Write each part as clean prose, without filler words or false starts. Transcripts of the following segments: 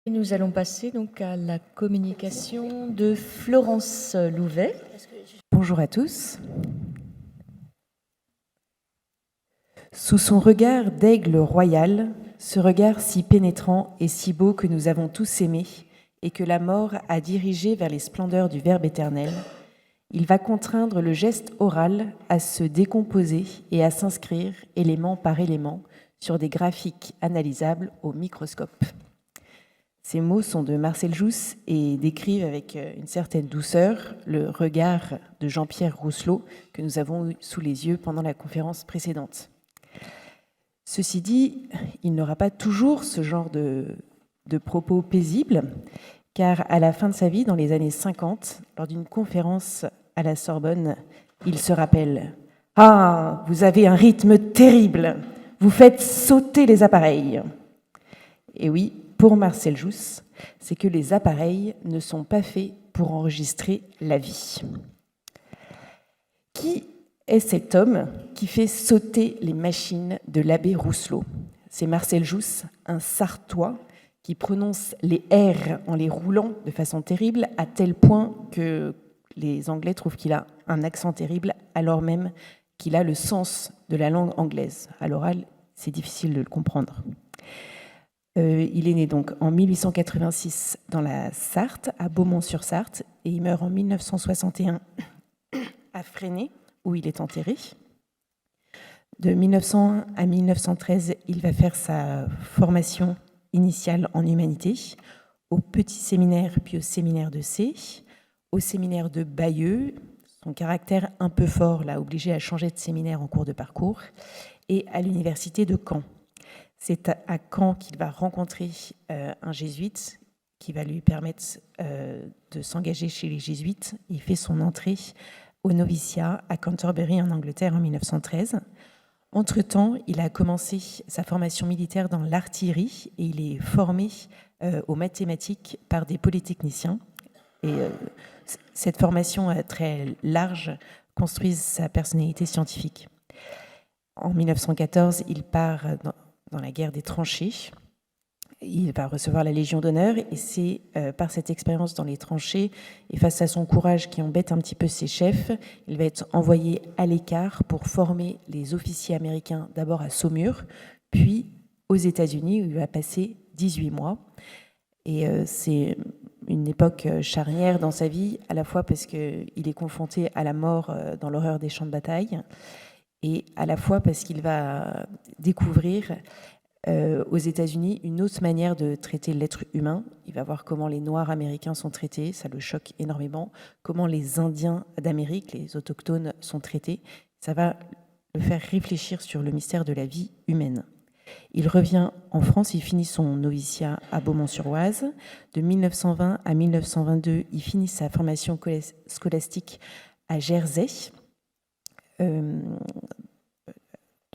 Et nous allons passer donc à la communication de Florence Louvet. Bonjour à tous. Sous son regard d'aigle royal, ce regard si pénétrant et si beau que nous avons tous aimé et que la mort a dirigé vers les splendeurs du Verbe éternel, il va contraindre le geste oral à se décomposer et à s'inscrire élément par élément sur des graphiques analysables au microscope. Ces mots sont de Marcel Jousse et décrivent avec une certaine douceur le regard de Jean-Pierre Rousselot que nous avons eu sous les yeux pendant la conférence précédente. Ceci dit, il n'aura pas toujours ce genre de propos paisibles, car à la fin de sa vie, dans les années 50, lors d'une conférence à la Sorbonne, il se rappelle « Ah, vous avez un rythme terrible, vous faites sauter les appareils !» Et oui, pour Marcel Jousse, c'est que les appareils ne sont pas faits pour enregistrer la vie. Qui est cet homme qui fait sauter les machines de l'abbé Rousselot? C'est Marcel Jousse, un Sartois qui prononce les R en les roulant de façon terrible, à tel point que les Anglais trouvent qu'il a un accent terrible, alors même qu'il a le sens de la langue anglaise. À l'oral, c'est difficile de le comprendre. Il est né donc en 1886 dans la Sarthe, à Beaumont-sur-Sarthe, et il meurt en 1961 à Fresnay, où il est enterré. De 1901 à 1913, il va faire sa formation initiale en humanité au petit séminaire, puis au séminaire de C, au séminaire de Bayeux. Son caractère un peu fort l'a obligé à changer de séminaire en cours de parcours, et à l'université de Caen. C'est à Caen qu'il va rencontrer un jésuite qui va lui permettre de s'engager chez les jésuites. Il fait son entrée au noviciat à Canterbury en Angleterre en 1913. Entre-temps, il a commencé sa formation militaire dans l'artillerie et il est formé aux mathématiques par des polytechniciens. Et cette formation très large construit sa personnalité scientifique. En 1914, il part dans la guerre des tranchées. Il va recevoir la Légion d'honneur et c'est par cette expérience dans les tranchées et face à son courage qui embête un petit peu ses chefs, il va être envoyé à l'écart pour former les officiers américains d'abord à Saumur, puis aux États-Unis où il va passer 18 mois. Et c'est une époque charnière dans sa vie, à la fois parce qu'il est confronté à la mort dans l'horreur des champs de bataille, et à la fois parce qu'il va découvrir aux États-Unis une autre manière de traiter l'être humain. Il va voir comment les Noirs américains sont traités, ça le choque énormément, comment les Indiens d'Amérique, les autochtones, sont traités. Ça va le faire réfléchir sur le mystère de la vie humaine. Il revient en France, il finit son noviciat à Beaumont-sur-Oise. De 1920 à 1922, il finit sa formation scolastique à Jersey.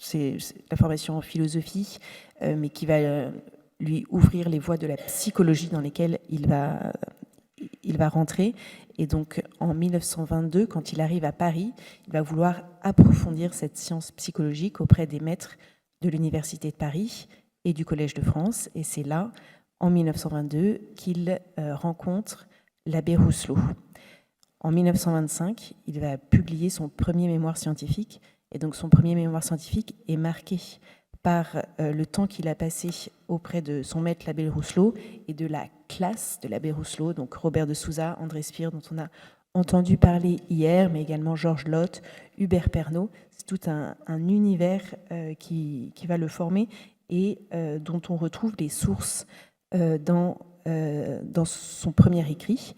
C'est la formation en philosophie, mais qui va lui ouvrir les voies de la psychologie dans lesquelles il va rentrer. Et donc, en 1922, quand il arrive à Paris, il va vouloir approfondir cette science psychologique auprès des maîtres de l'Université de Paris et du Collège de France. Et c'est là, en 1922, qu'il rencontre l'abbé Rousselot. En 1925, il va publier son premier mémoire scientifique. Et donc son premier mémoire scientifique est marqué par le temps qu'il a passé auprès de son maître, l'abbé Rousselot, et de la classe de l'abbé Rousselot, donc Robert de Souza, André Spire, dont on a entendu parler hier, mais également Georges Lott, Hubert Pernaut. C'est tout un univers qui va le former et dont on retrouve les sources dans son premier écrit,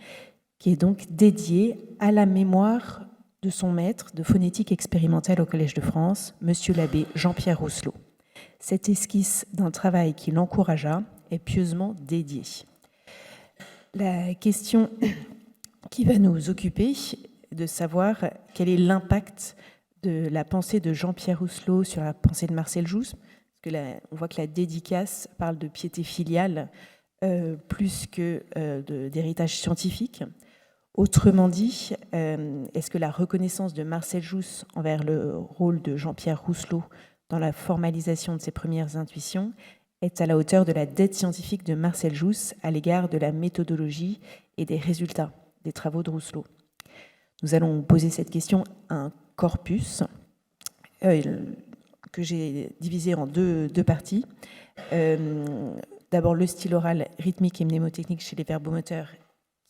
qui est donc dédié à la mémoire de son maître de phonétique expérimentale au Collège de France, monsieur l'abbé Jean-Pierre Rousselot. Cette esquisse d'un travail qui l'encouragea est pieusement dédiée. La question qui va nous occuper est de savoir quel est l'impact de la pensée de Jean-Pierre Rousselot sur la pensée de Marcel Jousse, parce que là, on voit que la dédicace parle de piété filiale plus que d'héritage scientifique. Autrement dit, est-ce que la reconnaissance de Marcel Jousse envers le rôle de Jean-Pierre Rousselot dans la formalisation de ses premières intuitions est à la hauteur de la dette scientifique de Marcel Jousse à l'égard de la méthodologie et des résultats des travaux de Rousselot. Nous allons poser cette question à un corpus que j'ai divisé en deux parties. D'abord, le style oral rythmique et mnémotechnique chez les verbomoteurs,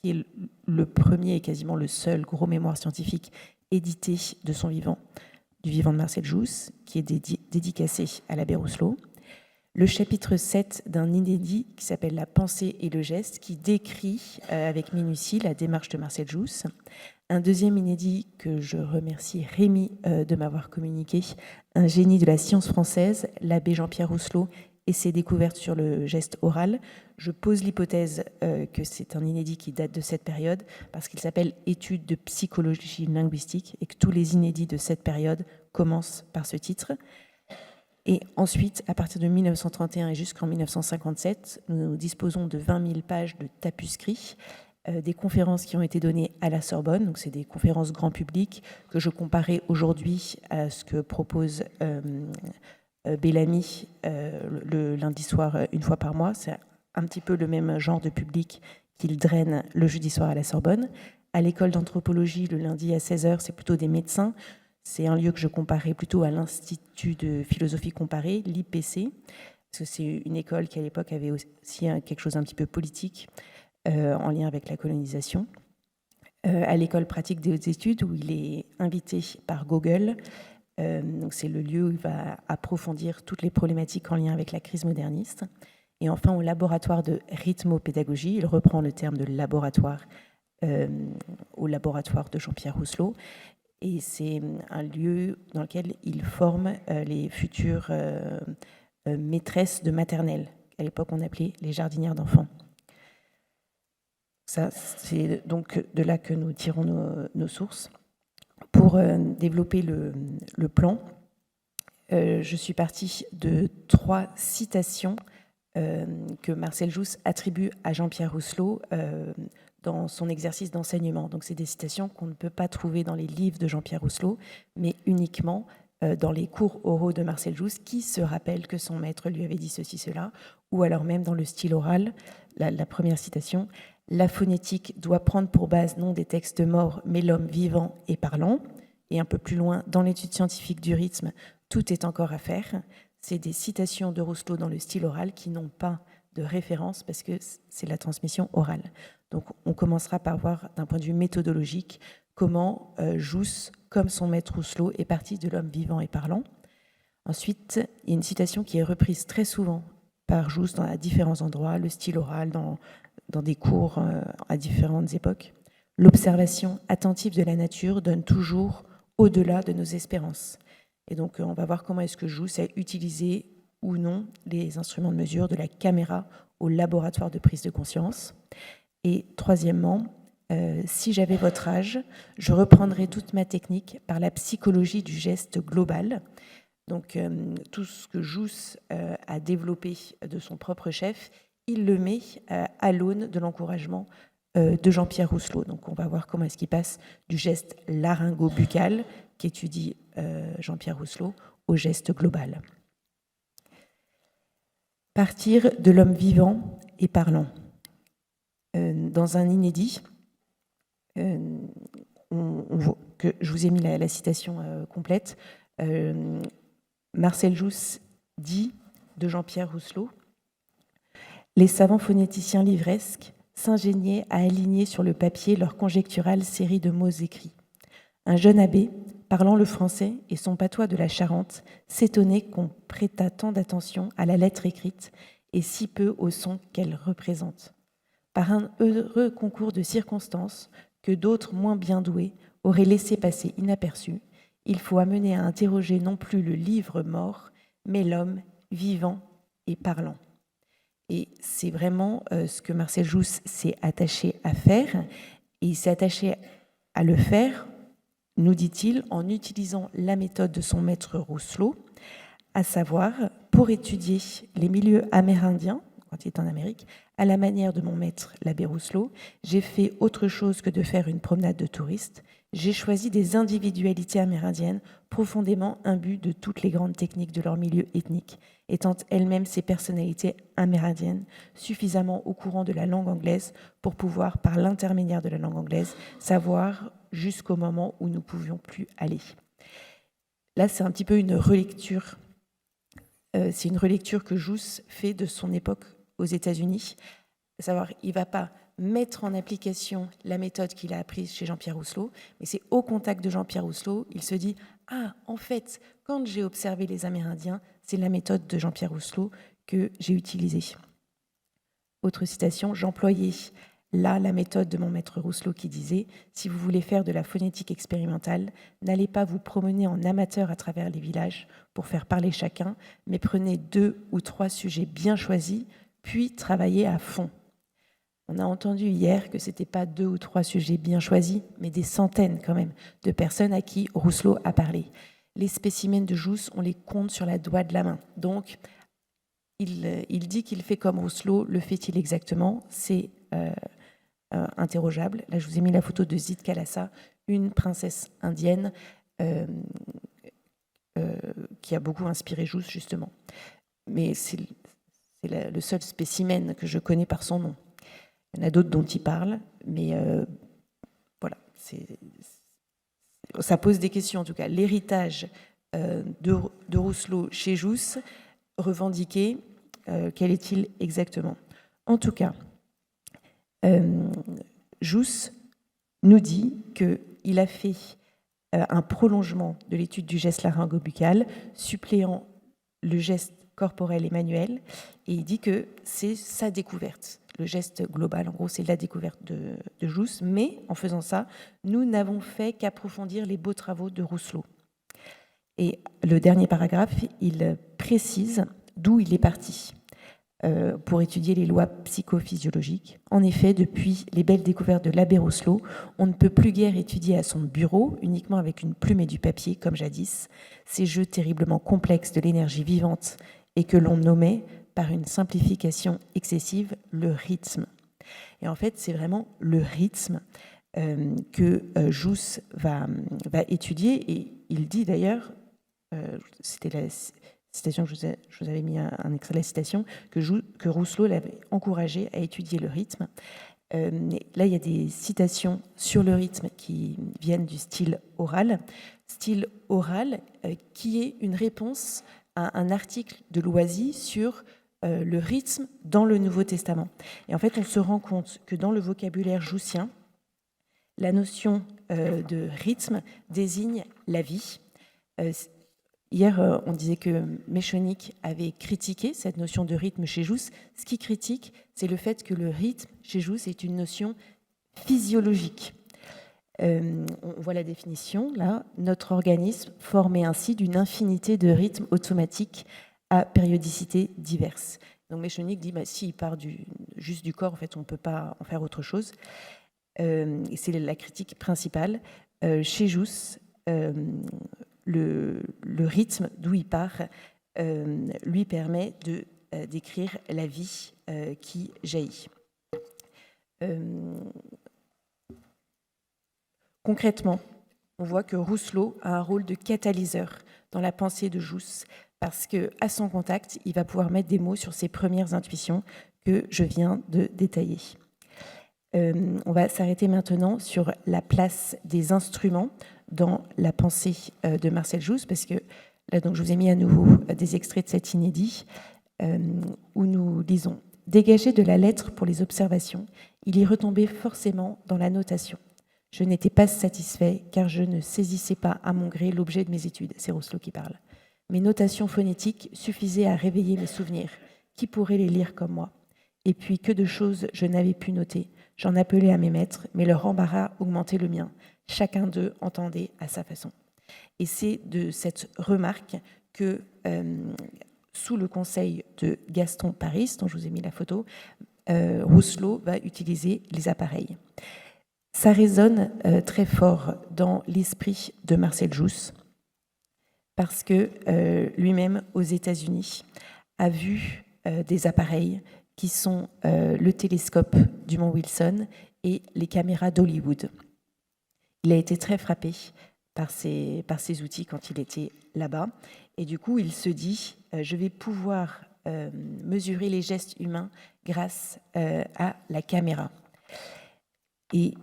qui est le premier et quasiment le seul gros mémoire scientifique édité de son vivant, du vivant de Marcel Jousse, qui est dédicacé à l'abbé Rousselot. Le chapitre 7 d'un inédit qui s'appelle La pensée et le geste, qui décrit avec minutie la démarche de Marcel Jousse. Un deuxième inédit que je remercie Rémi de m'avoir communiqué, un génie de la science française, l'abbé Jean-Pierre Rousselot et ses découvertes sur le geste oral. Je pose l'hypothèse que c'est un inédit qui date de cette période parce qu'il s'appelle Études de psychologie linguistique et que tous les inédits de cette période commencent par ce titre. Et ensuite, à partir de 1931 et jusqu'en 1957, nous disposons de 20 000 pages de tapuscrits, des conférences qui ont été données à la Sorbonne, donc c'est des conférences grand public que je comparais aujourd'hui à ce que propose Bellamy le lundi soir une fois par mois. C'est un petit peu le même genre de public qu'il draine le jeudi soir à la Sorbonne. À l'école d'anthropologie, le lundi à 16h, c'est plutôt des médecins. C'est un lieu que je comparais plutôt à l'Institut de philosophie comparée, l'IPC, parce que c'est une école qui à l'époque avait aussi quelque chose un petit peu politique en lien avec la colonisation. À l'école pratique des hautes études, où il est invité par Gogol. Donc c'est le lieu où il va approfondir toutes les problématiques en lien avec la crise moderniste. Et enfin, au laboratoire de rythmopédagogie, il reprend le terme de laboratoire au laboratoire de Jean-Pierre Rousselot. Et c'est un lieu dans lequel il forme les futures maîtresses de maternelle. À l'époque, on appelait les jardinières d'enfants. Ça, c'est donc de là que nous tirons nos sources. Pour développer le plan, je suis partie de 3 citations que Marcel Jousse attribue à Jean-Pierre Rousselot dans son exercice d'enseignement. Donc c'est des citations qu'on ne peut pas trouver dans les livres de Jean-Pierre Rousselot, mais uniquement dans les cours oraux de Marcel Jousse, qui se rappelle que son maître lui avait dit ceci, cela, ou alors même dans le style oral, la première citation, « La phonétique doit prendre pour base non des textes morts, mais l'homme vivant et parlant », et un peu plus loin, dans l'étude scientifique du rythme, tout est encore à faire. C'est des citations de Rousselot dans le style oral qui n'ont pas de référence parce que c'est la transmission orale. Donc on commencera par voir d'un point de vue méthodologique comment Jousse, comme son maître Rousselot, est parti de l'homme vivant et parlant. Ensuite, il y a une citation qui est reprise très souvent par Jousse à différents endroits, le style oral, dans des cours à différentes époques. L'observation attentive de la nature donne toujours au-delà de nos espérances. Et donc on va voir comment est-ce que Jousse a utilisé ou non les instruments de mesure de la caméra au laboratoire de prise de conscience. Et troisièmement, si j'avais votre âge, je reprendrais toute ma technique par la psychologie du geste global. Donc tout ce que Jousse a développé de son propre chef, il le met à l'aune de l'encouragement de Jean-Pierre Rousselot. Donc on va voir comment est-ce qu'il passe du geste laryngo-buccal qu'étudie Jean-Pierre Rousselot au geste global. Partir de l'homme vivant et parlant. Dans un inédit, que je vous ai mis la citation complète, Marcel Jousse dit de Jean-Pierre Rousselot « Les savants phonéticiens livresques s'ingéniaient à aligner sur le papier leur conjecturale série de mots écrits. Un jeune abbé, parlant le français et son patois de la Charente, s'étonnait qu'on prêtât tant d'attention à la lettre écrite et si peu au son qu'elle représente. Par un heureux concours de circonstances que d'autres moins bien doués auraient laissé passer inaperçus, il faut amener à interroger non plus le livre mort, mais l'homme vivant et parlant. » Et c'est vraiment ce que Marcel Jousse s'est attaché à faire. Et il s'est attaché à le faire, nous dit-il, en utilisant la méthode de son maître Rousselot, à savoir, pour étudier les milieux amérindiens, quand il est en Amérique, À la manière de mon maître, l'abbé Rousselot, j'ai fait autre chose que de faire une promenade de touristes. J'ai choisi des individualités amérindiennes profondément imbues de toutes les grandes techniques de leur milieu ethnique, étant elles-mêmes ces personnalités amérindiennes suffisamment au courant de la langue anglaise pour pouvoir, par l'intermédiaire de la langue anglaise, savoir jusqu'au moment où nous ne pouvions plus aller. Là, c'est un petit peu une relecture. C'est une relecture que Jousse fait de son époque aux États-Unis. À savoir, il ne va pas mettre en application la méthode qu'il a apprise chez Jean-Pierre Rousselot, mais c'est au contact de Jean-Pierre Rousselot, il se dit « Ah, en fait, quand j'ai observé les Amérindiens, c'est la méthode de Jean-Pierre Rousselot que j'ai utilisée. » Autre citation, « J'employais là la méthode de mon maître Rousselot qui disait « Si vous voulez faire de la phonétique expérimentale, n'allez pas vous promener en amateur à travers les villages pour faire parler chacun, mais prenez 2 ou 3 sujets bien choisis, puis travaillez à fond. » On a entendu hier que ce n'était pas 2 ou 3 sujets bien choisis, mais des centaines quand même de personnes à qui Rousselot a parlé. Les spécimens de Jousse, on les compte sur la doigt de la main. Donc, il dit qu'il fait comme Rousselot. Le fait-il exactement? C'est interrogeable. Là, je vous ai mis la photo de Zid Kalassa, une princesse indienne qui a beaucoup inspiré Jousse, justement. Mais c'est le seul spécimen que je connais par son nom. Il y en a d'autres dont il parle, mais voilà. Ça pose des questions, en tout cas. L'héritage de Rousselot chez Jousse, revendiqué, quel est-il exactement? En tout cas, Jousse nous dit qu'il a fait un prolongement de l'étude du geste laryngo-buccal, suppléant le geste corporel et manuel, et il dit que c'est sa découverte. Le geste global, en gros, c'est la découverte de Jousse, mais en faisant ça, nous n'avons fait qu'approfondir les beaux travaux de Rousselot. Et le dernier paragraphe, il précise d'où il est parti pour étudier les lois psychophysiologiques. En effet, depuis les belles découvertes de l'abbé Rousselot, on ne peut plus guère étudier à son bureau, uniquement avec une plume et du papier, comme jadis, ces jeux terriblement complexes de l'énergie vivante et que l'on nommait, par une simplification excessive, le rythme. Et en fait, c'est vraiment le rythme que Jousse va étudier, et il dit d'ailleurs, c'était la citation que je vous avais mis un extrait de la citation, que Rousselot l'avait encouragé à étudier le rythme. Là, il y a des citations sur le rythme qui viennent du style oral qui est une réponse à un article de Loisy sur le rythme dans le Nouveau Testament. Et en fait, on se rend compte que dans le vocabulaire joussien, la notion de rythme désigne la vie. Hier, on disait que Méchonic avait critiqué cette notion de rythme chez Jousse. Ce qu'il critique, c'est le fait que le rythme chez Jousse est une notion physiologique. On voit la définition, là. Notre organisme formé ainsi d'une infinité de rythmes automatiques à périodicité diverses. Donc Méchonic dit, s'il part juste du corps, en fait, on ne peut pas en faire autre chose. Et c'est la critique principale. Chez Jousse, le rythme d'où il part lui permet de décrire la vie qui jaillit. Concrètement, on voit que Rousselot a un rôle de catalyseur dans la pensée de Jousse, parce qu'à son contact, il va pouvoir mettre des mots sur ses premières intuitions que je viens de détailler. On va s'arrêter maintenant sur la place des instruments dans la pensée de Marcel Jousse, parce que là, donc, je vous ai mis à nouveau des extraits de cet inédit où nous lisons « Dégagé de la lettre pour les observations, il y retombait forcément dans la notation. Je n'étais pas satisfait car je ne saisissais pas à mon gré l'objet de mes études. » C'est Rousselot qui parle. « Mes notations phonétiques suffisaient à réveiller mes souvenirs. Qui pourrait les lire comme moi? Et puis, que de choses je n'avais pu noter. J'en appelais à mes maîtres, mais leur embarras augmentait le mien. Chacun d'eux entendait à sa façon. » Et c'est de cette remarque que, sous le conseil de Gaston Paris, dont je vous ai mis la photo, Rousselot va utiliser les appareils. Ça résonne très fort dans l'esprit de Marcel Jousse, parce que lui-même, aux États-Unis, a vu des appareils qui sont le télescope du mont Wilson et les caméras d'Hollywood. Il a été très frappé par ces outils quand il était là-bas. Et du coup, il se dit, je vais pouvoir mesurer les gestes humains grâce à la caméra. Et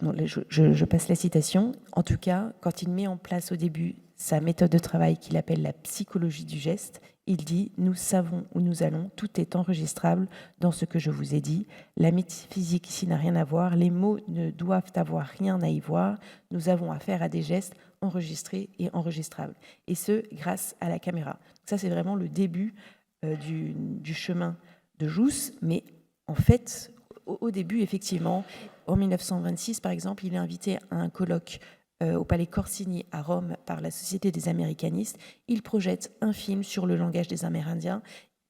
bon, je passe la citation. En tout cas, quand il met en place au début sa méthode de travail qu'il appelle la psychologie du geste, il dit « Nous savons où nous allons, tout est enregistrable dans ce que je vous ai dit. La métaphysique ici n'a rien à voir, les mots ne doivent avoir rien à y voir. Nous avons affaire à des gestes enregistrés et enregistrables. » Et ce, grâce à la caméra. Ça, c'est vraiment le début du chemin de Jousse. Mais en fait, au début, effectivement, en 1926, par exemple, il est invité à un colloque au Palais Corsini à Rome par la Société des Américanistes. Il projette un film sur le langage des Amérindiens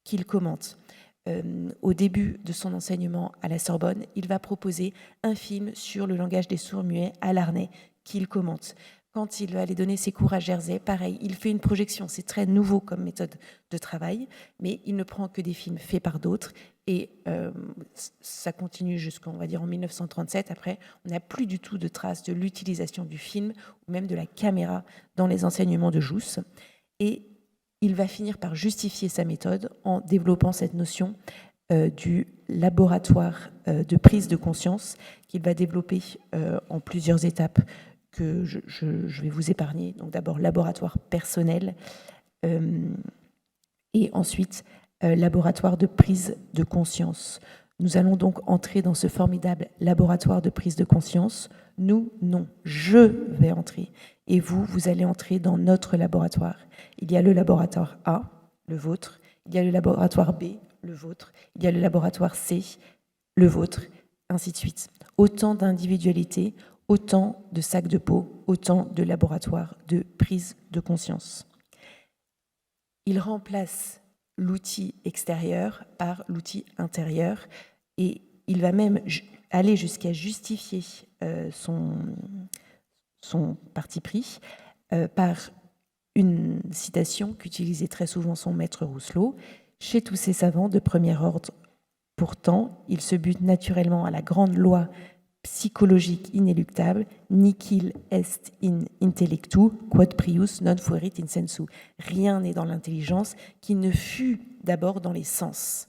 qu'il commente. Au début de son enseignement à la Sorbonne, il va proposer un film sur le langage des sourds-muets à Larnay qu'il commente. Quand il va aller donner ses cours à Jersey, pareil, il fait une projection. C'est très nouveau comme méthode de travail, mais il ne prend que des films faits par d'autres. Et ça continue jusqu'en, on va dire, en 1937. Après, on n'a plus du tout de traces de l'utilisation du film ou même de la caméra dans les enseignements de Jousse. Et il va finir par justifier sa méthode en développant cette notion du laboratoire de prise de conscience qu'il va développer en plusieurs étapes que je vais vous épargner. Donc d'abord laboratoire personnel et ensuite laboratoire de prise de conscience. Nous allons donc entrer dans ce formidable laboratoire de prise de conscience. Nous, non, je vais entrer. Et vous, vous allez entrer dans notre laboratoire. Il y a le laboratoire A, le vôtre. Il y a le laboratoire B, le vôtre. Il y a le laboratoire C, le vôtre, ainsi de suite. Autant d'individualités, autant de sacs de peau, autant de laboratoires de prise de conscience. Il remplace l'outil extérieur par l'outil intérieur et il va même aller jusqu'à justifier son parti pris par une citation qu'utilisait très souvent son maître Rousselot. « Chez tous ces savants de premier ordre, pourtant, ils se butent naturellement à la grande loi psychologique inéluctable, nihil est in intellectu, quod prius non fuerit in sensu. Rien n'est dans l'intelligence qui ne fût d'abord dans les sens.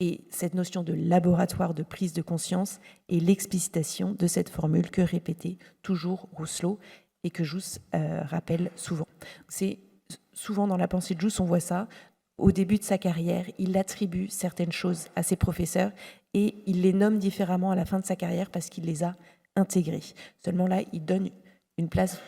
Et cette notion de laboratoire de prise de conscience est l'explicitation de cette formule que répétait toujours Rousselot et que Jousse rappelle souvent. C'est souvent dans la pensée de Jousse, on voit ça. Au début de sa carrière, il attribue certaines choses à ses professeurs et il les nomme différemment à la fin de sa carrière parce qu'il les a intégrées. Seulement là, il donne une place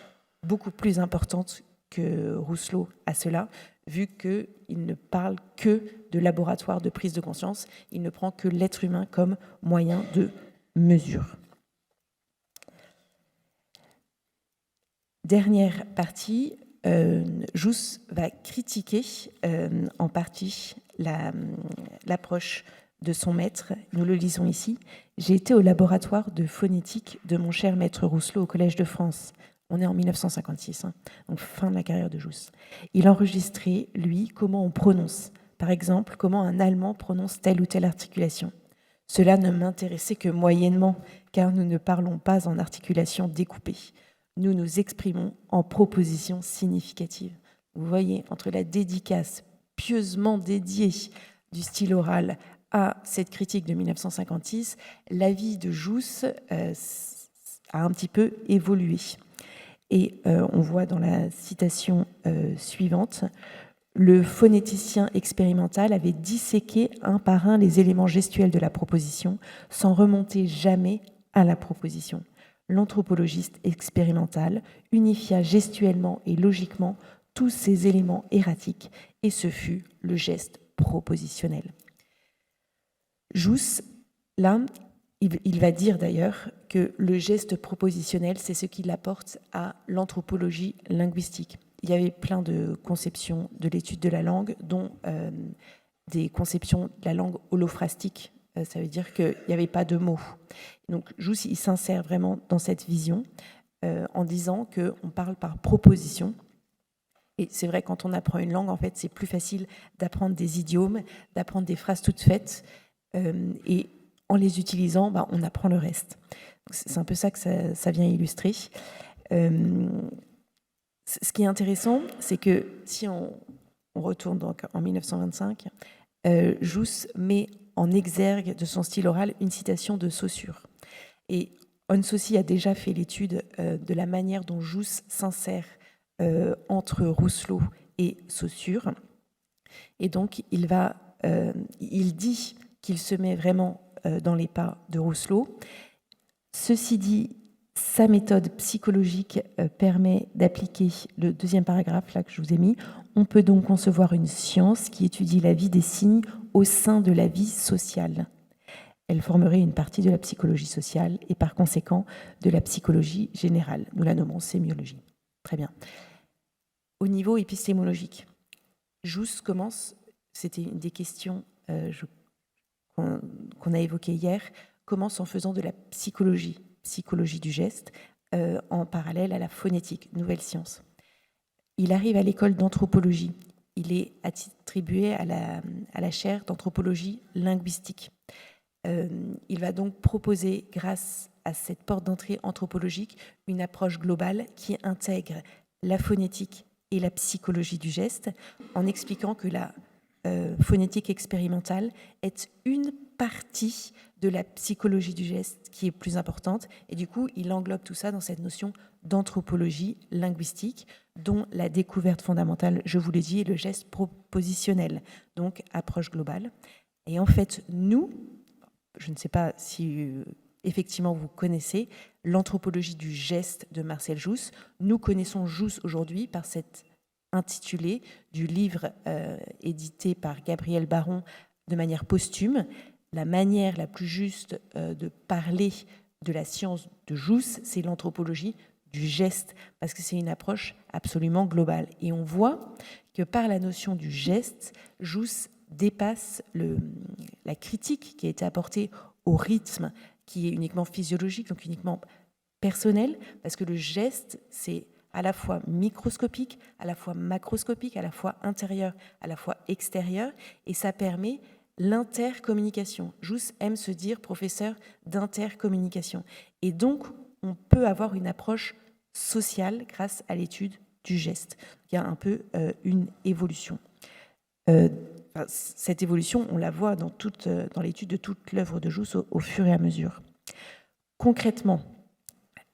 beaucoup plus importante que Rousselot à cela, vu qu'il ne parle que de laboratoire de prise de conscience, il ne prend que l'être humain comme moyen de mesure. Dernière partie, Jousse va critiquer en partie l'approche de son maître. Nous le lisons ici. « J'ai été au laboratoire de phonétique de mon cher maître Rousselot au Collège de France. » On est en 1956, donc fin de la carrière de Jousse. Il enregistrait, lui, comment on prononce. Par exemple, comment un Allemand prononce telle ou telle articulation. Cela ne m'intéressait que moyennement, car nous ne parlons pas en articulation découpée. Nous nous exprimons en propositions significatives. Vous voyez, entre la dédicace pieusement dédiée du style oral à cette critique de 1956, l'avis de Jousse a un petit peu évolué. Et on voit dans la citation suivante, le phonéticien expérimental avait disséqué un par un les éléments gestuels de la proposition sans remonter jamais à la proposition. L'anthropologiste expérimental unifia gestuellement et logiquement tous ces éléments erratiques et ce fut le geste propositionnel. Jousse, là, il va dire d'ailleurs que le geste propositionnel, c'est ce qu'il apporte à l'anthropologie linguistique. Il y avait plein de conceptions de l'étude de la langue, dont des conceptions de la langue holophrastique. Ça veut dire qu'il n'y avait pas de mots. Donc Jousse, il s'insère vraiment dans cette vision en disant qu'on parle par proposition. Et c'est vrai, quand on apprend une langue, en fait, c'est plus facile d'apprendre des idiomes, d'apprendre des phrases toutes faites. Et en les utilisant, on apprend le reste. C'est un peu ça que ça vient illustrer. Ce qui est intéressant, c'est que si on retourne donc en 1925, Jousse met en exergue de son style oral une citation de Saussure. Et Hans aussi a déjà fait l'étude de la manière dont Jousse s'insère entre Rousselot et Saussure. Et donc, il dit qu'il se met vraiment dans les pas de Rousselot. Ceci dit, sa méthode psychologique permet d'appliquer le deuxième paragraphe là que je vous ai mis. On peut donc concevoir une science qui étudie la vie des signes au sein de la vie sociale. Elle formerait une partie de la psychologie sociale et par conséquent de la psychologie générale. Nous la nommons sémiologie. Très bien. Au niveau épistémologique, Jousse commence, c'était une des questions qu'on a évoquées hier, commence en faisant de la psychologie du geste, en parallèle à la phonétique, nouvelle science. Il arrive à l'école d'anthropologie. Il est attribué à la chaire d'anthropologie linguistique. Il va donc proposer, grâce à cette porte d'entrée anthropologique, une approche globale qui intègre la phonétique et la psychologie du geste, en expliquant que la phonétique expérimentale est une partie de la psychologie du geste qui est plus importante. Et du coup, il englobe tout ça dans cette notion d'anthropologie linguistique, dont la découverte fondamentale, je vous l'ai dit, est le geste propositionnel, donc approche globale. Et en fait, nous, je ne sais pas si effectivement vous connaissez l'anthropologie du geste de Marcel Jousse. Nous connaissons Jousse aujourd'hui par cet intitulé du livre édité par Gabriel Baron de manière posthume. La manière la plus juste de parler de la science de Jousse, c'est l'anthropologie du geste, parce que c'est une approche absolument globale. Et on voit que par la notion du geste, Jousse dépasse la critique qui a été apportée au rythme qui est uniquement physiologique, donc uniquement personnel, parce que le geste, c'est à la fois microscopique, à la fois macroscopique, à la fois intérieur, à la fois extérieur, et ça permet l'intercommunication. Jousse aime se dire professeur d'intercommunication. Et donc, on peut avoir une approche sociale grâce à l'étude du geste. Il y a un peu une évolution. Cette évolution, on la voit dans l'étude de toute l'œuvre de Jousse au fur et à mesure. Concrètement,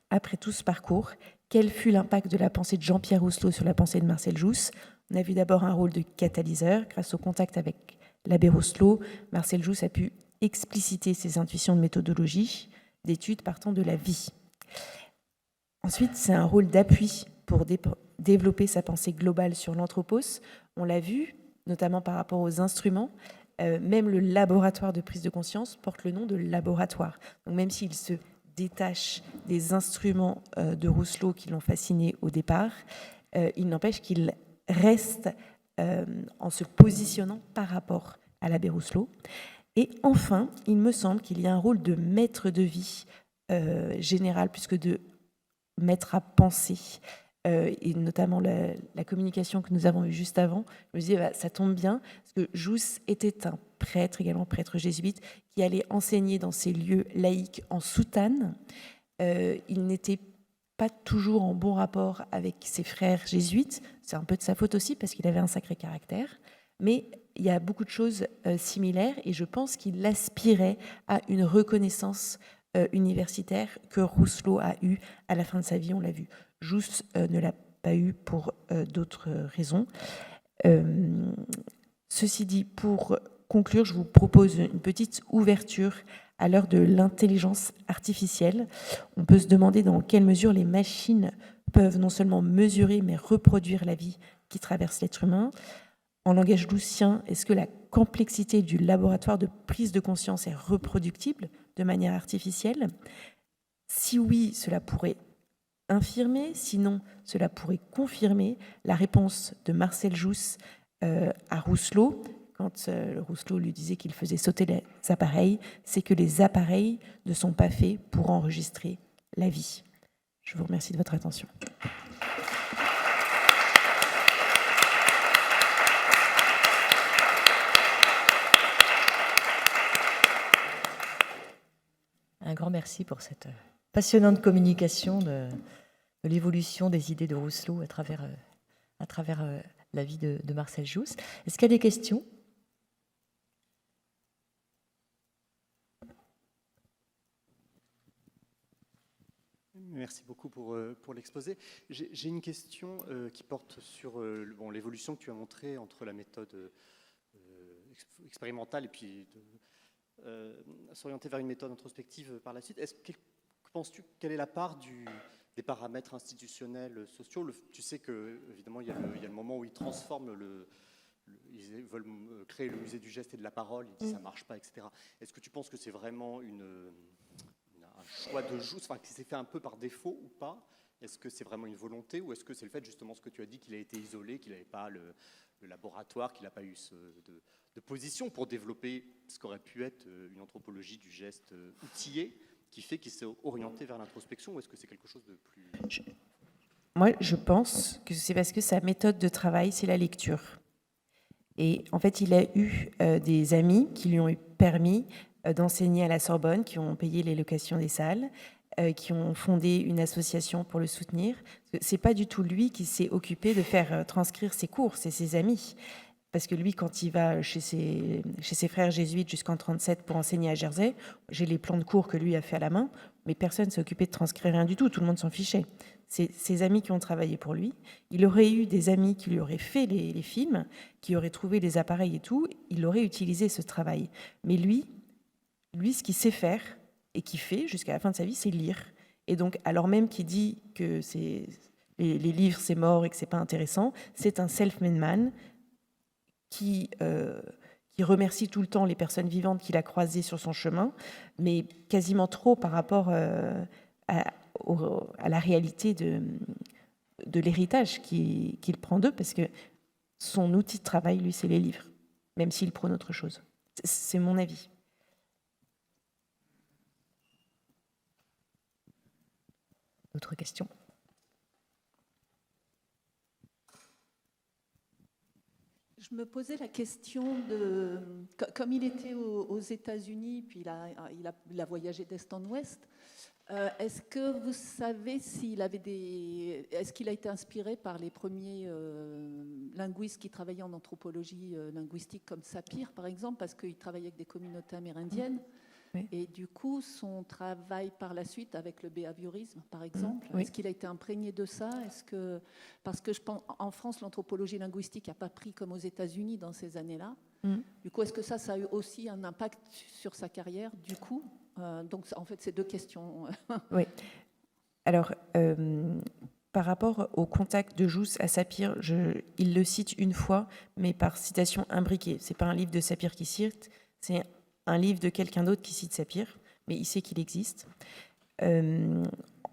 après tout ce parcours, quel fut l'impact de la pensée de Jean-Pierre Rousselot sur la pensée de Marcel Jousse? On a vu d'abord un rôle de catalyseur. Grâce au contact avec l'abbé Rousselot, Marcel Jousse a pu expliciter ses intuitions de méthodologie, d'études partant de la vie. Ensuite, c'est un rôle d'appui pour développer sa pensée globale sur l'anthropos. On l'a vu, notamment par rapport aux instruments. Même le laboratoire de prise de conscience porte le nom de laboratoire. Donc même s'il se détache des instruments de Rousselot qui l'ont fasciné au départ, il n'empêche qu'il reste en se positionnant par rapport à l'abbé Rousselot. Et enfin, il me semble qu'il y a un rôle de maître de vie général, puisque de maître à penser, et notamment la communication que nous avons eue juste avant, je me disais, ça tombe bien, parce que Jousse était un prêtre, également prêtre jésuite, qui allait enseigner dans ces lieux laïques en soutane. Il n'était pas toujours en bon rapport avec ses frères jésuites, c'est un peu de sa faute aussi, parce qu'il avait un sacré caractère, mais il y a beaucoup de choses similaires, et je pense qu'il aspirait à une reconnaissance universitaire que Rousselot a eue à la fin de sa vie, on l'a vu. Jousse ne l'a pas eu pour d'autres raisons. Ceci dit, pour conclure, je vous propose une petite ouverture à l'heure de l'intelligence artificielle. On peut se demander dans quelle mesure les machines peuvent non seulement mesurer, mais reproduire la vie qui traverse l'être humain. En langage joussien, est-ce que la complexité du laboratoire de prise de conscience est reproductible de manière artificielle? Si oui, cela pourrait infirmer, sinon cela pourrait confirmer la réponse de Marcel Jousse à Rousselot, quand Rousselot lui disait qu'il faisait sauter les appareils, c'est que les appareils ne sont pas faits pour enregistrer la vie. Je vous remercie de votre attention. Un grand merci pour cette passionnante communication de l'évolution des idées de Rousseau à travers la vie de Marcel Jousse. Est-ce qu'il y a des questions ? Merci beaucoup pour l'exposé. J'ai une question qui porte sur l'évolution que tu as montrée entre la méthode expérimentale et puis s'orienter vers une méthode introspective par la suite. Penses-tu, quelle est la part des paramètres institutionnels sociaux? Tu sais qu'évidemment, il y a le moment où ils transforment ils veulent créer le musée du geste et de la parole, ils disent ça ne marche pas, etc. Est-ce que tu penses que c'est vraiment un choix de Jousse, enfin, qui s'est fait un peu par défaut ou pas? Est-ce que c'est vraiment une volonté ou est-ce que c'est le fait, justement, ce que tu as dit, qu'il a été isolé, qu'il n'avait pas le laboratoire, qu'il n'a pas eu de position pour développer ce qu'aurait pu être une anthropologie du geste outillée, qui fait qu'il s'est orienté vers l'introspection, ou est-ce que c'est quelque chose de plus... Moi, je pense que c'est parce que sa méthode de travail, c'est la lecture. Et en fait, il a eu des amis qui lui ont permis d'enseigner à la Sorbonne, qui ont payé les locations des salles, qui ont fondé une association pour le soutenir. C'est pas du tout lui qui s'est occupé de faire transcrire ses cours, c'est ses amis. Parce que lui, quand il va chez ses frères jésuites jusqu'en 1937 pour enseigner à Jersey, j'ai les plans de cours que lui a fait à la main, mais personne ne s'est occupé de transcrire rien du tout, tout le monde s'en fichait. C'est ses amis qui ont travaillé pour lui. Il aurait eu des amis qui lui auraient fait les films, qui auraient trouvé les appareils et tout, il aurait utilisé ce travail. Mais lui, ce qu'il sait faire et qu'il fait jusqu'à la fin de sa vie, c'est lire. Et donc, alors même qu'il dit que les livres, c'est mort et que c'est pas intéressant, c'est un self-made man qui remercie tout le temps les personnes vivantes qu'il a croisées sur son chemin, mais quasiment trop par rapport à la réalité de l'héritage qu'il prend d'eux, parce que son outil de travail, lui, c'est les livres, même s'il prône autre chose. C'est mon avis. D'autres questions ? Je me posais la question de, comme il était aux États-Unis, puis il a voyagé d'est en ouest. Est-ce que vous savez est-ce qu'il a été inspiré par les premiers linguistes qui travaillaient en anthropologie linguistique comme Sapir, par exemple, parce qu'il travaillait avec des communautés amérindiennes? Oui. Et du coup, son travail par la suite avec le behaviorisme, par exemple, oui. Est-ce qu'il a été imprégné de ça? Parce que je pense, en France, l'anthropologie linguistique n'a pas pris comme aux États-Unis dans ces années-là. Du coup, est-ce que ça a eu aussi un impact sur sa carrière, du coup? Donc, en fait, c'est deux questions. Oui. Alors, par rapport au contact de Jousse à Sapir, il le cite une fois, mais par citation imbriquée. Ce n'est pas un livre de Sapir qui cite, c'est un livre de quelqu'un d'autre qui cite Sapir, mais il sait qu'il existe.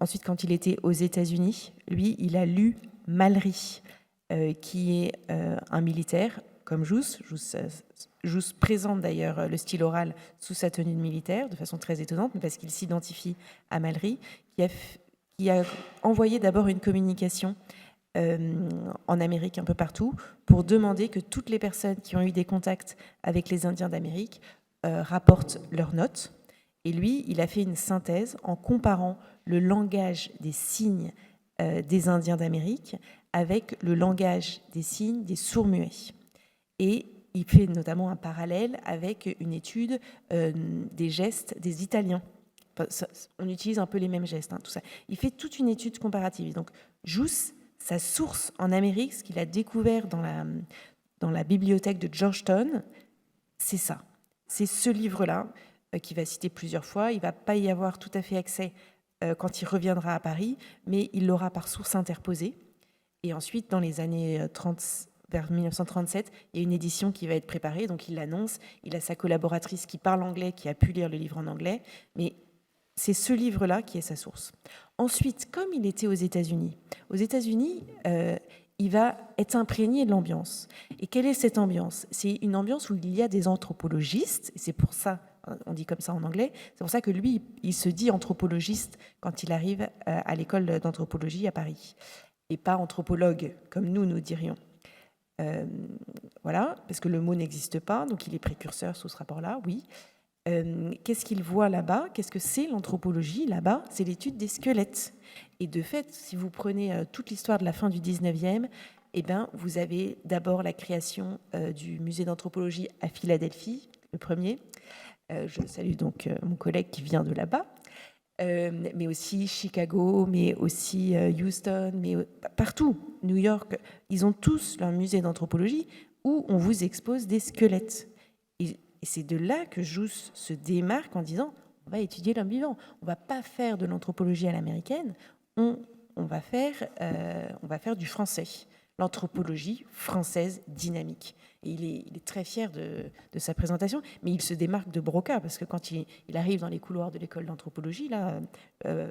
Ensuite, quand il était aux États-Unis, lui, il a lu Mallery, qui est un militaire, comme Jousse. Jousse présente d'ailleurs le style oral sous sa tenue de militaire, de façon très étonnante, mais parce qu'il s'identifie à Mallery, qui a envoyé d'abord une communication en Amérique, un peu partout, pour demander que toutes les personnes qui ont eu des contacts avec les Indiens d'Amérique rapportent leurs notes. Et lui, il a fait une synthèse en comparant le langage des signes des Indiens d'Amérique avec le langage des signes des sourds-muets. Et il fait notamment un parallèle avec une étude des gestes des Italiens. On utilise un peu les mêmes gestes, tout ça. Il fait toute une étude comparative. Donc, Jousse, sa source en Amérique, ce qu'il a découvert dans la bibliothèque de Georgetown, c'est ça. C'est ce livre-là qu'il va citer plusieurs fois. Il ne va pas y avoir tout à fait accès quand il reviendra à Paris, mais il l'aura par source interposée. Et ensuite, dans les années 30, vers 1937, il y a une édition qui va être préparée, donc il l'annonce. Il a sa collaboratrice qui parle anglais, qui a pu lire le livre en anglais, mais c'est ce livre-là qui est sa source. Ensuite, comme il était aux États-Unis, il va être imprégné de l'ambiance. Et quelle est cette ambiance? C'est une ambiance où il y a des anthropologistes, et c'est pour ça, on dit comme ça en anglais, c'est pour ça que lui, il se dit anthropologiste quand il arrive à l'école d'anthropologie à Paris, et pas anthropologue, comme nous dirions. Voilà, parce que le mot n'existe pas, donc il est précurseur sous ce rapport-là, oui. Qu'est-ce qu'il voit là-bas? Qu'est-ce que c'est l'anthropologie là-bas? C'est l'étude des squelettes. Et de fait, si vous prenez toute l'histoire de la fin du 19e, eh ben, vous avez d'abord la création du musée d'anthropologie à Philadelphie, le premier. Je salue donc mon collègue qui vient de là-bas. Mais aussi Chicago, mais aussi Houston, mais partout, New York. Ils ont tous leur musée d'anthropologie où on vous expose des squelettes. Et c'est de là que Jousse se démarque en disant on va étudier l'homme vivant. On va pas faire de l'anthropologie à l'américaine, on va faire du français. L'anthropologie française dynamique. Et il est très fier de sa présentation, mais il se démarque de Broca, parce que quand il arrive dans les couloirs de l'école d'anthropologie, là,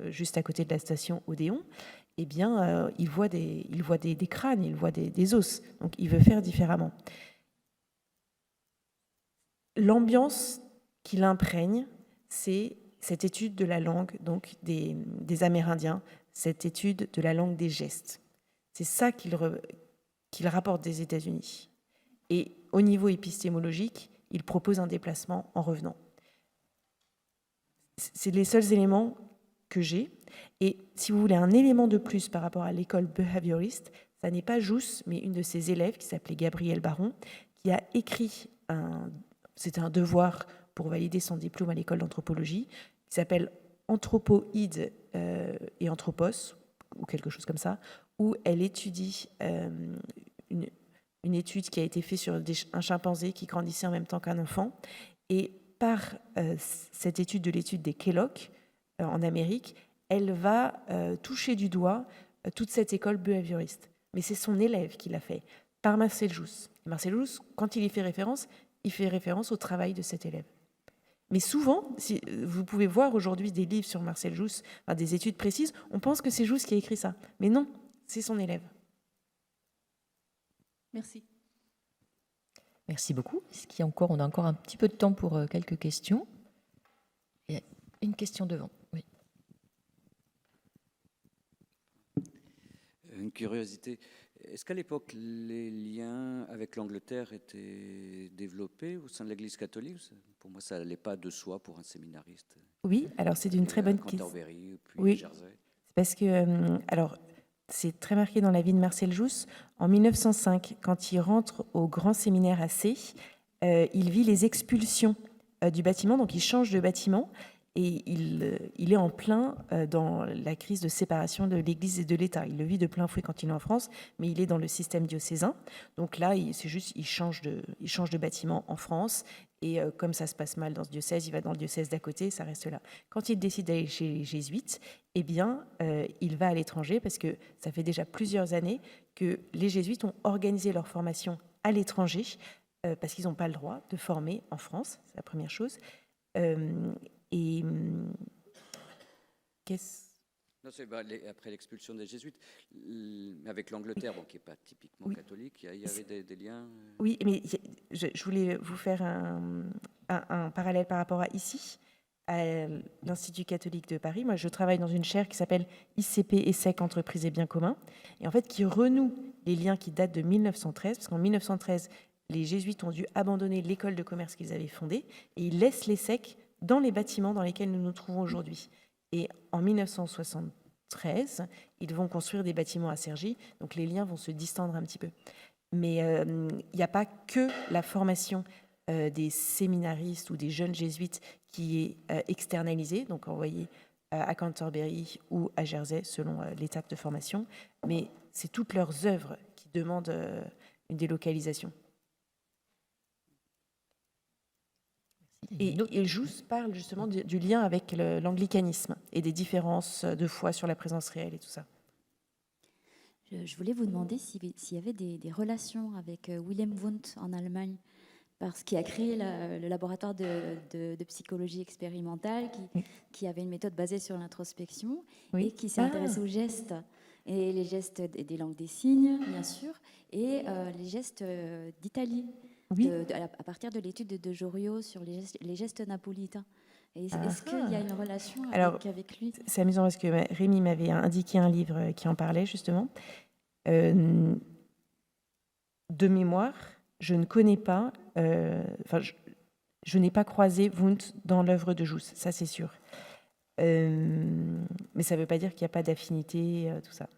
juste à côté de la station Odéon, eh bien, il voit des crânes, il voit des os. Donc, il veut faire différemment. L'ambiance qui l'imprègne, c'est cette étude de la langue donc des Amérindiens, cette étude de la langue des gestes. C'est ça qu'il rapporte des États-Unis. Et au niveau épistémologique, il propose un déplacement en revenant. C'est les seuls éléments que j'ai. Et si vous voulez un élément de plus par rapport à l'école behavioriste, ça n'est pas Jousse, mais une de ses élèves, qui s'appelait Gabrielle Baron, qui a écrit c'était un devoir pour valider son diplôme à l'école d'anthropologie, qui s'appelle Anthropoïdes et Anthropos, ou quelque chose comme ça, où elle étudie une étude qui a été faite sur un chimpanzé qui grandissait en même temps qu'un enfant. Et par cette étude de l'étude des Kellogg en Amérique, elle va toucher du doigt toute cette école behavioriste. Mais c'est son élève qui l'a fait, par Marcel Jousse. Marcel Jousse, quand il y fait référence au travail de cet élève. Mais souvent, si vous pouvez voir aujourd'hui des livres sur Marcel Jousse, enfin, des études précises, on pense que c'est Jousse qui a écrit ça. Mais non, c'est son élève. Merci. Merci beaucoup. On a encore un petit peu de temps pour quelques questions. Il y a une question devant. Oui. Une curiosité. Est-ce qu'à l'époque, les liens avec l'Angleterre étaient développés au sein de l'Église catholique? Pour moi, ça n'allait pas de soi pour un séminariste. Oui, alors c'est une très bonne question. Canterbury, puis Oui, Jersey. parce que, alors, c'est très marqué dans la vie de Marcel Jousse. En 1905, quand il rentre au grand séminaire à C, il vit les expulsions du bâtiment, donc il change de bâtiment. Et il est en plein dans la crise de séparation de l'Église et de l'État. Il le vit de plein fouet quand il est en France, mais il est dans le système diocésain. Donc là, c'est juste, il change de bâtiment en France. Et comme ça se passe mal dans ce diocèse, il va dans le diocèse d'à côté, ça reste là. Quand il décide d'aller chez les jésuites, eh bien, il va à l'étranger parce que ça fait déjà plusieurs années que les jésuites ont organisé leur formation à l'étranger parce qu'ils n'ont pas le droit de former en France, c'est la première chose. Et Non, après l'expulsion des Jésuites, avec l'Angleterre, bon, qui n'est pas typiquement catholique, il y avait des liens. Oui, mais je voulais vous faire un parallèle par rapport à ici, à l'Institut catholique de Paris. Moi, je travaille dans une chaire qui s'appelle ICP ESSEC, Entreprises et Biens communs, et en fait qui renoue les liens qui datent de 1913, parce qu'en 1913, les jésuites ont dû abandonner l'école de commerce qu'ils avaient fondée, et ils laissent l'ESSEC dans les bâtiments dans lesquels nous nous trouvons aujourd'hui. Et en 1973, ils vont construire des bâtiments à Cergy, donc les liens vont se distendre un petit peu. Mais il n'y a pas que la formation des séminaristes ou des jeunes jésuites qui est externalisée, donc envoyée à Canterbury ou à Jersey selon l'étape de formation, mais c'est toutes leurs œuvres qui demandent une délocalisation. Et Jousse parle justement du lien avec l'anglicanisme et des différences de foi sur la présence réelle et tout ça. Je voulais vous demander s'il y avait des relations avec Wilhelm Wundt en Allemagne, parce qu'il a créé le laboratoire de psychologie expérimentale qui avait une méthode basée sur l'introspection et qui s'est intéressé aux gestes, et les gestes des langues des signes, bien sûr, et les gestes d'Italie. Oui. À partir de l'étude de Jorio sur les gestes napolitains. Est-ce qu'il y a une relation avec lui? C'est amusant parce que Rémi m'avait indiqué un livre qui en parlait justement. De mémoire, je ne connais pas... je n'ai pas croisé Wundt dans l'œuvre de Jousse, ça c'est sûr. Mais ça ne veut pas dire qu'il n'y a pas d'affinité, tout ça.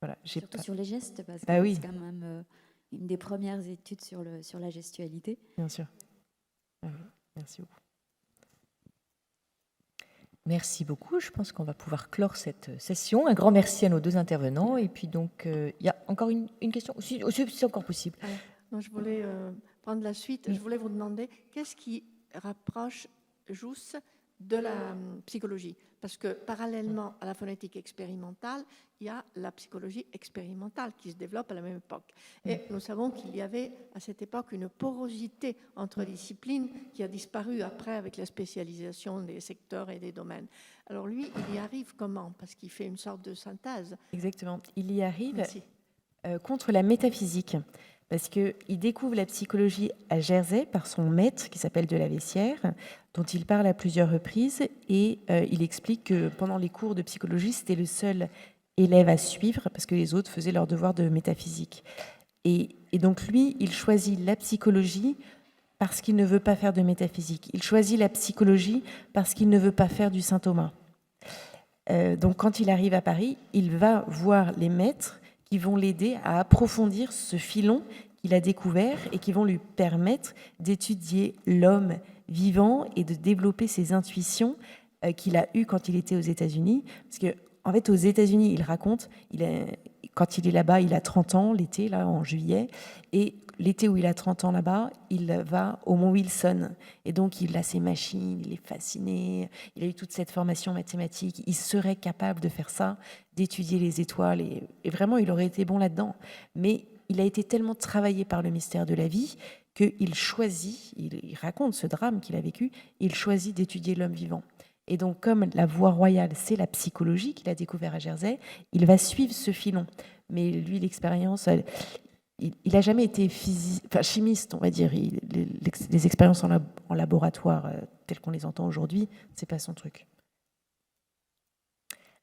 Voilà, j'ai Surtout pas... sur les gestes, parce que Bah oui. c'est quand même une des premières études sur la gestualité. Bien sûr. Ah oui, merci beaucoup. Merci beaucoup. Je pense qu'on va pouvoir clore cette session. Un grand merci à nos deux intervenants. Et puis donc, il y a encore une question, si c'est encore possible. Non, je voulais prendre la suite. Je voulais vous demander qu'est-ce qui rapproche Jousse de la psychologie? Parce que parallèlement à la phonétique expérimentale, il y a la psychologie expérimentale qui se développe à la même époque. Et nous savons qu'il y avait à cette époque une porosité entre disciplines qui a disparu après avec la spécialisation des secteurs et des domaines. Alors lui, il y arrive comment? Parce qu'il fait une sorte de synthèse. Exactement. Il y arrive Merci. contre la métaphysique. Parce qu'il découvre la psychologie à Jersey par son maître, qui s'appelle de la Vessière, dont il parle à plusieurs reprises, et il explique que pendant les cours de psychologie, c'était le seul élève à suivre, parce que les autres faisaient leur devoir de métaphysique. Et donc lui, il choisit la psychologie parce qu'il ne veut pas faire de métaphysique. Il choisit la psychologie parce qu'il ne veut pas faire du Saint Thomas. Donc quand il arrive à Paris, il va voir les maîtres qui vont l'aider à approfondir ce filon qu'il a découvert et qui vont lui permettre d'étudier l'homme vivant et de développer ses intuitions qu'il a eues quand il était aux États-Unis. Parce que, en fait, aux États-Unis, il raconte, quand il est là-bas, il a 30 ans, l'été, là, en juillet, et l'été où il a 30 ans là-bas, il va au Mont Wilson. Et donc, il a ses machines, il est fasciné, il a eu toute cette formation mathématique, il serait capable de faire ça, d'étudier les étoiles, et vraiment, il aurait été bon là-dedans. Mais il a été tellement travaillé par le mystère de la vie qu'il choisit, il raconte ce drame qu'il a vécu, il choisit d'étudier l'homme vivant. Et donc, comme la voie royale, c'est la psychologie qu'il a découvert à Jersey, il va suivre ce filon. Mais lui, l'expérience... Il n'a jamais été chimiste, on va dire. Les expériences en laboratoire telles qu'on les entend aujourd'hui, c'est pas son truc.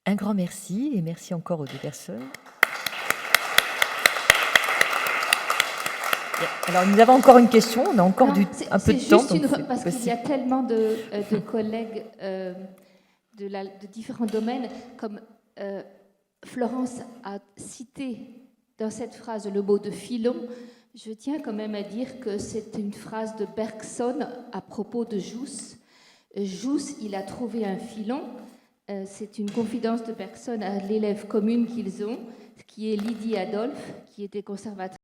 Un grand merci, et merci encore aux deux personnes. Alors, nous avons encore une question, on a encore Non, un peu de temps. Parce qu'il y a tellement de collègues de différents domaines, comme Florence a cité dans cette phrase le mot de filon, je tiens quand même à dire que c'est une phrase de Bergson à propos de Jousse. Jousse, il a trouvé un filon. C'est une confidence de Bergson à l'élève commune qu'ils ont, qui est Lydie Adolphe, qui était conservatrice